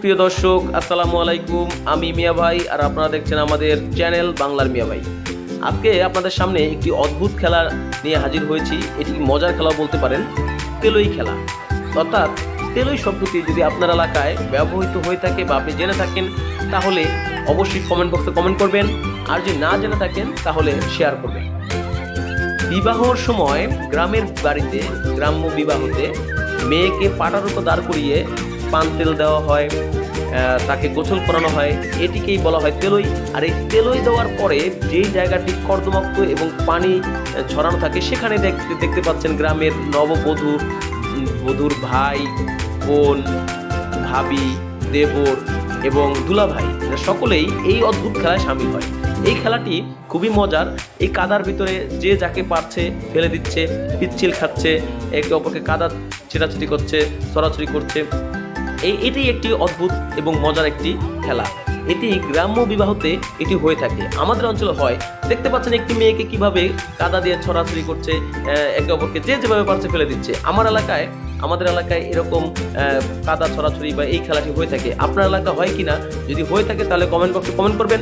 প্রিয় দর্শক, আসসালামু আলাইকুম। আমি মিয়া ভাই আর আপনারা দেখছেন আমাদের চ্যানেল বাংলার মিয়া ভাই। আজকে আপনাদের সামনে একটি অদ্ভুত খেলা নিয়ে হাজির হয়েছি। এটি মজার খেলা বলতে পারেন, তেলই খেলা। অর্থাৎ তেলই শব্দটি যদি আপনার এলাকায় ব্যবহৃত হয়ে থাকে বা আপনি জেনে থাকেন তাহলে অবশ্যই কমেন্ট বক্সে কমেন্ট করবেন, আর যদি না জেনে থাকেন তাহলে শেয়ার করবেন। বিবাহর সময় গ্রামের বাড়িতে, গ্রাম্য বিবাহতে মেয়েকে পাটার উপর দাঁড় করিয়ে পান তেল দেওয়া হয়, তাকে গোসল করানো হয়, এটিকেই বলা হয় তেলই। আর এই তেলই দেওয়ার পরে যেই জায়গাটি কর্দমাক্ত এবং পানি ছড়ানো থাকে সেখানে দেখতে পাচ্ছেন গ্রামের বধূর ভাই, বোন, ভাবি, দেবর এবং দুলাভাই সকলেই এই অদ্ভুত খেলায় সামিল হয়। এই খেলাটি খুবই মজার। এই কাদার ভিতরে যে যাকে পারছে ফেলে দিচ্ছে, পিচ্ছিল খাচ্ছে, একে অপরকে কাদা ছেটাছুটি করছে, ছড়াছড়ি করছে। এটি একটি অদ্ভুত এবং মজার একটি খেলা। এটি গ্রাম্য বিবাহতে এটি হয়ে থাকে, আমাদের অঞ্চলে হয়। দেখতে পাচ্ছেন একটি মেয়েকে কিভাবে কাদা দিয়ে ছড়াছড়ি করছে, একে অপরকে যে যেভাবে পারছে ফেলে দিচ্ছে। আমাদের এলাকায় এরকম কাদা ছড়াছড়ি বা এই খেলাটি হয়ে থাকে। আপনার এলাকা হয় কিনা, যদি হয়ে থাকে তাহলে কমেন্ট বক্সে কমেন্ট করবেন।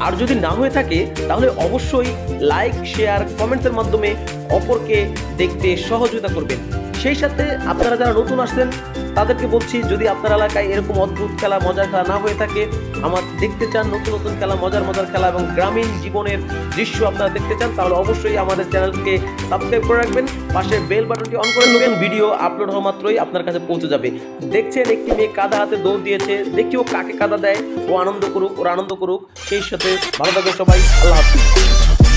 আর যদি না হয়ে থাকে তাহলে অবশ্যই লাইক, শেয়ার, কমেন্টসের মাধ্যমে অপরকে দেখতে সহযোগিতা করবেন। সেই সাথে আপনারা যারা নতুন আসছেন তাদেরকে বলছি, যদি আপনার এলাকায় এরকম অদ্ভুত খেলা, মজার খেলা না হয়ে থাকে, আমার দেখতে চান নতুন নতুন খেলা, মজার খেলা এবং গ্রামীণ জীবনের দৃশ্য আপনারা দেখতে চান, তাহলে অবশ্যই আমাদের চ্যানেলকে সাবস্ক্রাইব করে রাখবেন, পাশে বেল বাটনটি অন করে নেবেন। ভিডিও আপলোড হওয়া মাত্রই আপনার কাছে পৌঁছে যাবে। দেখছেন একটি মেয়ে কাদা হাতে দৌড় দিয়েছে, দেখি ও কাকে কাদা দেয়, ও আনন্দ করুক, ওর আনন্দ করুক। সেই সাথে ভালো থাকবেন সবাই, আল্লাহ হাফেজ।